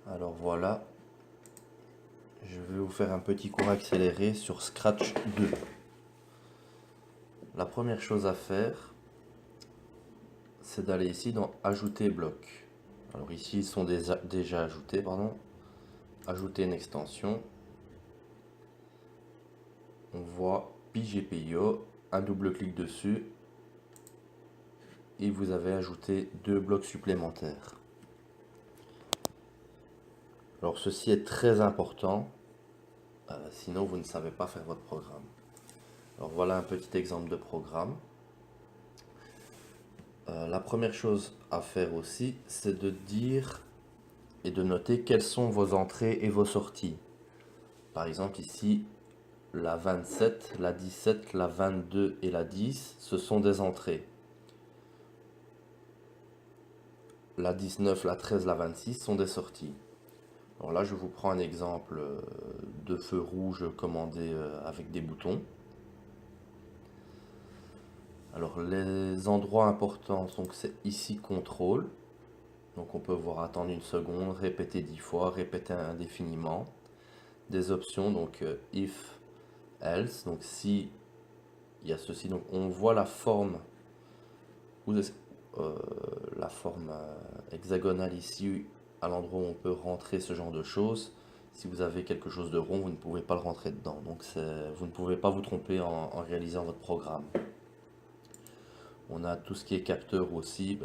Alors voilà, je vais vous faire un petit cours accéléré sur Scratch 2. La première chose à faire, c'est d'aller ici dans Ajouter bloc. Alors ici, ils sont déjà ajoutés, pardon. Ajouter une extension. On voit PGPIO, un double clic dessus et vous avez ajouté 2 blocs supplémentaires. Alors ceci est très important, sinon vous ne savez pas faire votre programme. Alors voilà un petit exemple de programme. La première chose à faire aussi, c'est de dire et de noter quelles sont vos entrées et vos sorties. Par exemple ici, la 27, la 17, la 22 et la 10, ce sont des entrées. La 19, la 13, la 26 sont des sorties. Alors là, je vous prends un exemple de feu rouge commandé avec des boutons. Alors les endroits importants, donc c'est ici contrôle. Donc on peut voir attendre une seconde, répéter 10 fois, répéter indéfiniment. Des options, donc if, else, donc si il y a ceci, donc on voit la forme, la forme hexagonale ici, à l'endroit où on peut rentrer ce genre de choses. Si vous avez quelque chose de rond, vous ne pouvez pas le rentrer dedans, donc vous ne pouvez pas vous tromper en réalisant votre programme. On a tout ce qui est capteur aussi,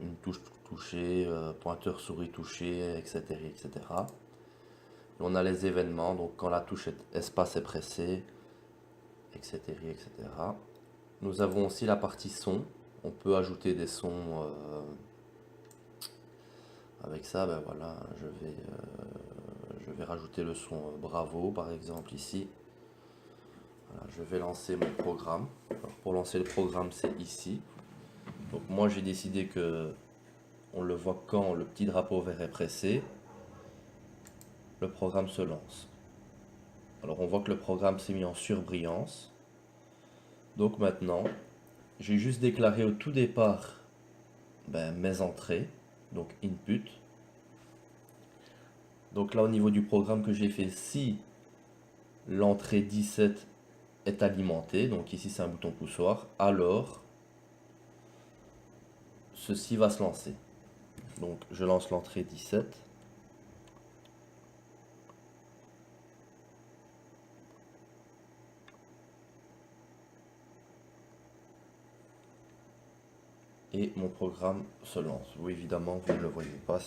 une touche touchée, pointeur souris touché, etc., etc. On a les événements, donc quand la touche espace est pressée, etc., etc. Nous avons aussi la partie son. On peut ajouter des sons avec ça. Ben voilà, je vais rajouter le son Bravo par exemple ici. Voilà, je vais lancer mon programme. Alors, pour lancer le programme, c'est ici. Donc moi j'ai décidé que on le voit quand le petit drapeau vert est pressé. Le programme se lance. Alors on voit que le programme s'est mis en surbrillance. Donc maintenant, j'ai juste déclaré au tout départ mes entrées, donc input. Donc là au niveau du programme que j'ai fait, si l'entrée 17 est alimentée, donc ici c'est un bouton poussoir, alors ceci va se lancer. Donc je lance l'entrée 17. Et mon programme se lance. Oui, évidemment, vous ne le voyez pas,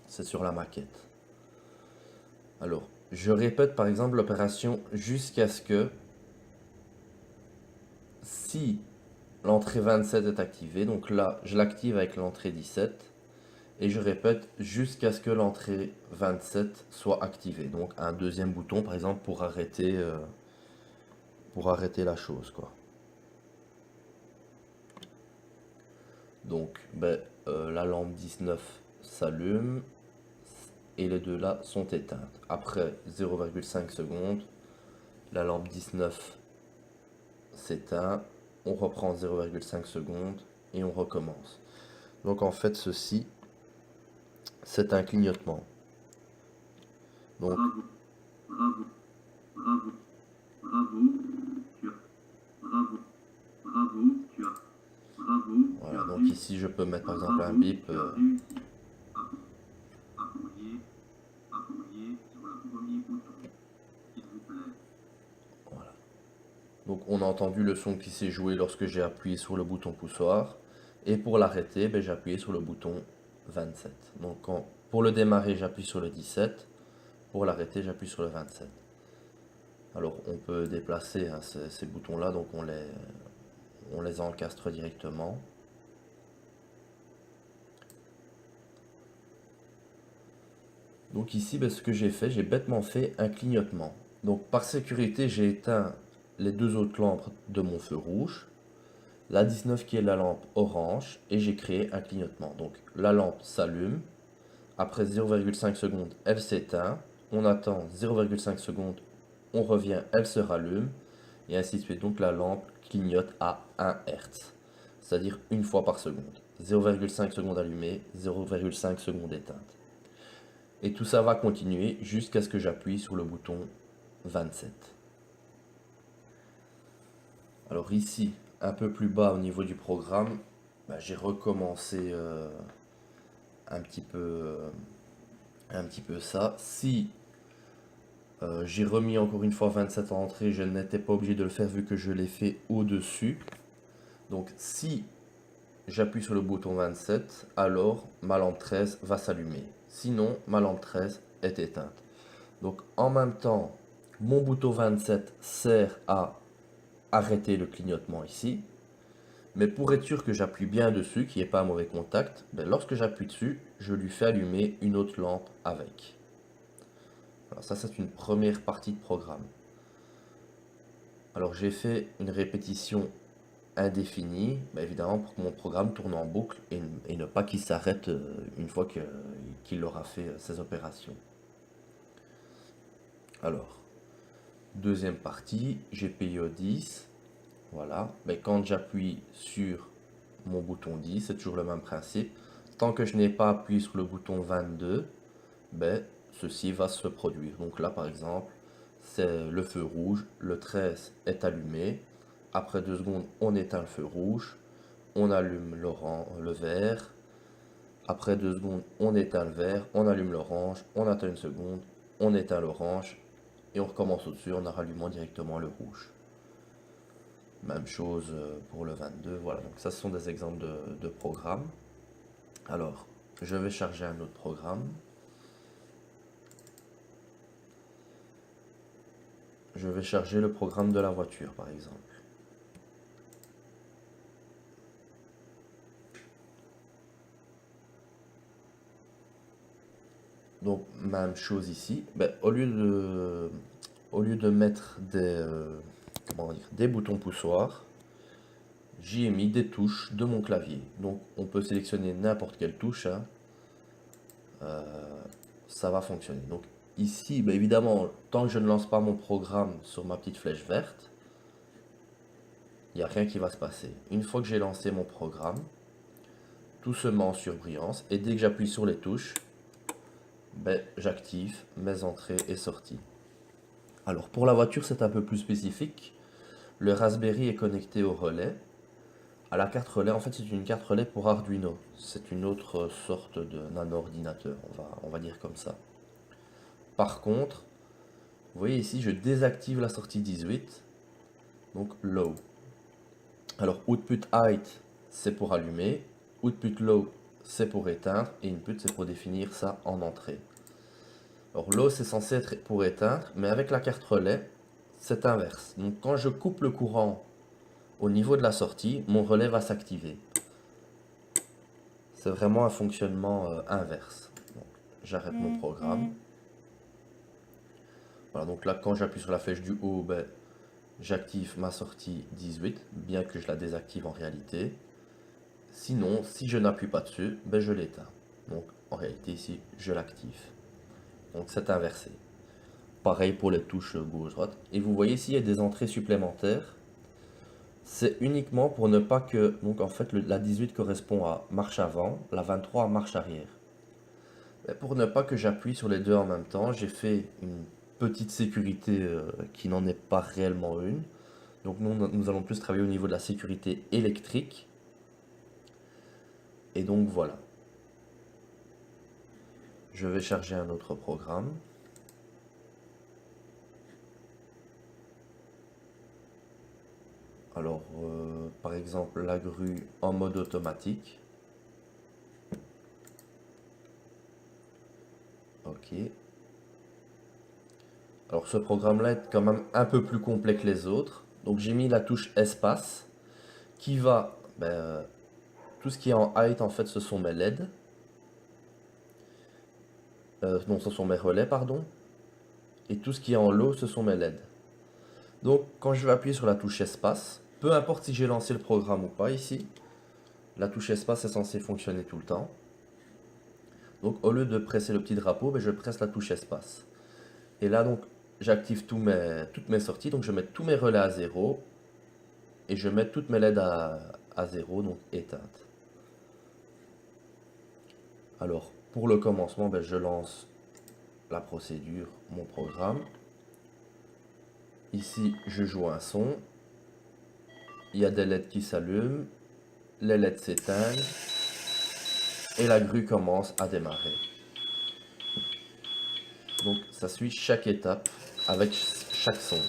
c'est sur la maquette. Alors, je répète par exemple l'opération jusqu'à ce que, si l'entrée 27 est activée, donc là, je l'active avec l'entrée 17, et je répète jusqu'à ce que l'entrée 27 soit activée. Donc un deuxième bouton, par exemple, pour arrêter la chose, quoi. Donc, la lampe 19 s'allume et les deux là sont éteintes. Après 0,5 secondes, la lampe 19 s'éteint, on reprend 0,5 secondes et on recommence. Donc en fait ceci, c'est un clignotement. Donc, Bravo, bravo, bravo, tu as, bravo, bravo, tu as, bravo, voilà, donc ici je peux mettre par exemple un bip. tu as réussi. Appuyez sur le premier bouton, s'il vous plaît. Voilà. Donc on a entendu le son qui s'est joué lorsque j'ai appuyé sur le bouton poussoir. Et pour l'arrêter, j'ai appuyé sur le bouton 27. Donc pour le démarrer, j'appuie sur le 17. Pour l'arrêter, j'appuie sur le 27. Alors on peut déplacer hein, ces boutons-là, donc on les encastre directement. Donc ici, ce que j'ai fait, j'ai bêtement fait un clignotement. Donc par sécurité, j'ai éteint les deux autres lampes de mon feu rouge, la 19 qui est la lampe orange, et j'ai créé un clignotement. Donc la lampe s'allume, après 0,5 secondes, elle s'éteint, on attend 0,5 secondes, on revient, elle se rallume, et ainsi de suite. Donc la lampe clignote à 1 Hz, c'est-à-dire une fois par seconde. 0,5 secondes allumé, 0,5 secondes éteinte. Et tout ça va continuer jusqu'à ce que j'appuie sur le bouton 27. Alors ici, un peu plus bas au niveau du programme, j'ai recommencé un petit peu ça. Si j'ai remis encore une fois 27 en entrée, je n'étais pas obligé de le faire vu que je l'ai fait au-dessus. Donc si j'appuie sur le bouton 27, alors ma lampe 13 va s'allumer. Sinon, ma lampe 13 est éteinte. Donc en même temps, mon bouton 27 sert à arrêter le clignotement ici. Mais pour être sûr que j'appuie bien dessus, qu'il n'y ait pas un mauvais contact, lorsque j'appuie dessus, je lui fais allumer une autre lampe avec. Alors ça, c'est une première partie de programme. Alors j'ai fait une répétition indéfinie, évidemment pour que mon programme tourne en boucle et ne pas qu'il s'arrête une fois qu'il aura fait ses opérations. Alors, deuxième partie, GPIO 10. Voilà, quand j'appuie sur mon bouton 10, c'est toujours le même principe. Tant que je n'ai pas appuyé sur le bouton 22, ceci va se produire. Donc là, par exemple, c'est le feu rouge, le 13 est allumé. Après 2 secondes, on éteint le feu rouge, on allume le vert. Après 2 secondes, on éteint le vert, on allume l'orange, on attend une seconde, on éteint l'orange et on recommence au-dessus en rallumant directement le rouge. Même chose pour le 22, voilà. Donc ça, ce sont des exemples de programmes. Alors, je vais charger un autre programme. Je vais charger le programme de la voiture, par exemple. Donc, même chose ici. Au lieu de mettre des boutons poussoirs, j'y ai mis des touches de mon clavier. Donc, on peut sélectionner n'importe quelle touche. Ça va fonctionner. Donc, ici, évidemment, tant que je ne lance pas mon programme sur ma petite flèche verte, il n'y a rien qui va se passer. Une fois que j'ai lancé mon programme, tout se met en surbrillance et dès que j'appuie sur les touches, j'active mes entrées et sorties. Alors pour la voiture, c'est un peu plus spécifique. Le Raspberry est connecté au relais. À la carte relais, en fait, c'est une carte relais pour Arduino. C'est une autre sorte d'un ordinateur, on va dire comme ça. Par contre, vous voyez ici, je désactive la sortie 18, donc low. Alors output height, c'est pour allumer, output low, c'est pour éteindre, et input, c'est pour définir ça en entrée. Alors low, c'est censé être pour éteindre, mais avec la carte relais, c'est inverse. Donc quand je coupe le courant au niveau de la sortie, mon relais va s'activer. C'est vraiment un fonctionnement inverse. J'arrête mon programme. Voilà, donc là, quand j'appuie sur la flèche du haut, j'active ma sortie 18, bien que je la désactive en réalité. Sinon, si je n'appuie pas dessus, je l'éteins. Donc en réalité, ici, je l'active. Donc c'est inversé. Pareil pour les touches gauche-droite. Et vous voyez ici, il y a des entrées supplémentaires. C'est uniquement pour ne pas que... Donc en fait, la 18 correspond à marche avant, la 23 à marche arrière. Et pour ne pas que j'appuie sur les deux en même temps, j'ai fait une petite sécurité qui n'en est pas réellement une. Donc nous allons plus travailler au niveau de la sécurité électrique. Et donc voilà. Je vais charger un autre programme. Alors, par exemple, la grue en mode automatique. Ok. Alors ce programme-là est quand même un peu plus complet que les autres. Donc j'ai mis la touche espace qui va... tout ce qui est en height, en fait, ce sont mes LED. Non, ce sont mes relais, pardon. Et tout ce qui est en low, ce sont mes LED. Donc quand je vais appuyer sur la touche espace, peu importe si j'ai lancé le programme ou pas ici, la touche espace est censée fonctionner tout le temps. Donc au lieu de presser le petit drapeau, je presse la touche espace. Et là donc j'active toutes mes sorties, donc je mets tous mes relais à 0 et je mets toutes mes LED à 0, donc éteintes. Alors, pour le commencement, ben, je lance la procédure, mon programme. Ici, je joue un son. Il y a des LED qui s'allument, les LED s'éteignent et la grue commence à démarrer. Donc, ça suit chaque étape avec chaque son.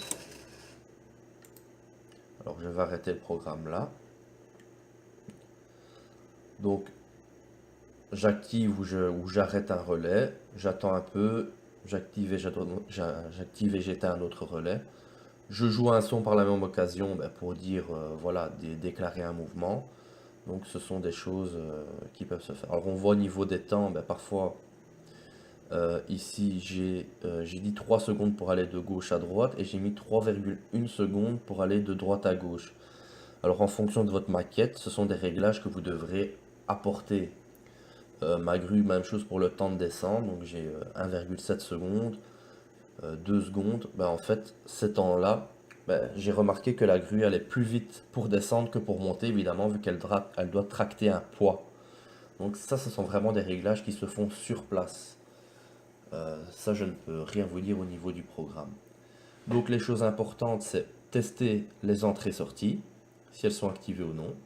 Alors, je vais arrêter le programme là. Donc, j'active ou j'arrête un relais, j'attends un peu, j'active et j'éteins un autre relais. Je joue un son par la même occasion ben, pour dire, voilà, déclarer un mouvement. Donc ce sont des choses qui peuvent se faire. Alors on voit au niveau des temps, ben, parfois ici j'ai dit 3 secondes pour aller de gauche à droite et j'ai mis 3,1 secondes pour aller de droite à gauche. Alors en fonction de votre maquette, ce sont des réglages que vous devrez apporter. Ma grue, même chose pour le temps de descendre, donc j'ai 1,7 secondes, 2 secondes. Ben, en fait, ces temps-là, ben, j'ai remarqué que la grue allait plus vite pour descendre que pour monter, évidemment, vu elle doit tracter un poids. Donc ça, ce sont vraiment des réglages qui se font sur place. Ça, je ne peux rien vous dire au niveau du programme. Donc les choses importantes, c'est tester les entrées-sorties, si elles sont activées ou non.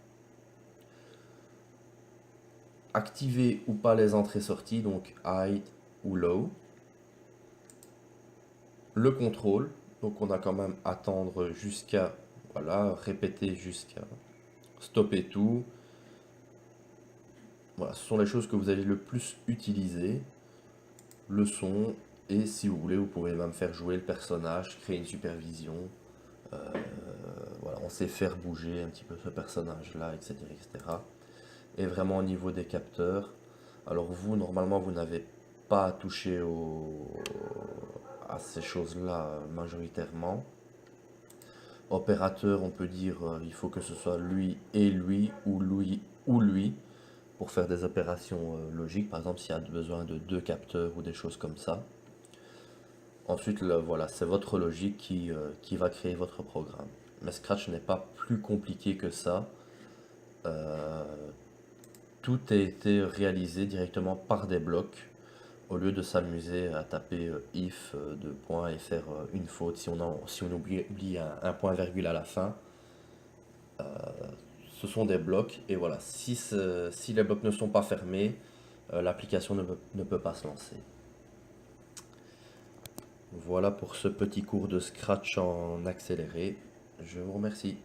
Activer ou pas les entrées-sorties, donc high ou low. Le contrôle, donc on a quand même attendre jusqu'à, voilà, répéter jusqu'à stopper tout. Voilà, ce sont les choses que vous allez le plus utiliser. Le son, et si vous voulez, vous pouvez même faire jouer le personnage, créer une supervision. Voilà, on sait faire bouger un petit peu ce personnage-là, etc., etc. Et vraiment au niveau des capteurs, alors vous, normalement, vous n'avez pas à toucher à ces choses-là majoritairement. Opérateur, on peut dire, il faut que ce soit lui et lui, ou lui ou lui, pour faire des opérations logiques, par exemple s'il y a besoin de 2 capteurs ou des choses comme ça. Ensuite, voilà, c'est votre logique qui va créer votre programme. Mais Scratch n'est pas plus compliqué que ça. Euh, Tout a été réalisé directement par des blocs, au lieu de s'amuser à taper if deux points et faire une faute si on oublie un point virgule à la fin. Ce sont des blocs et voilà, si les blocs ne sont pas fermés, l'application ne peut pas se lancer. Voilà pour ce petit cours de Scratch en accéléré. Je vous remercie.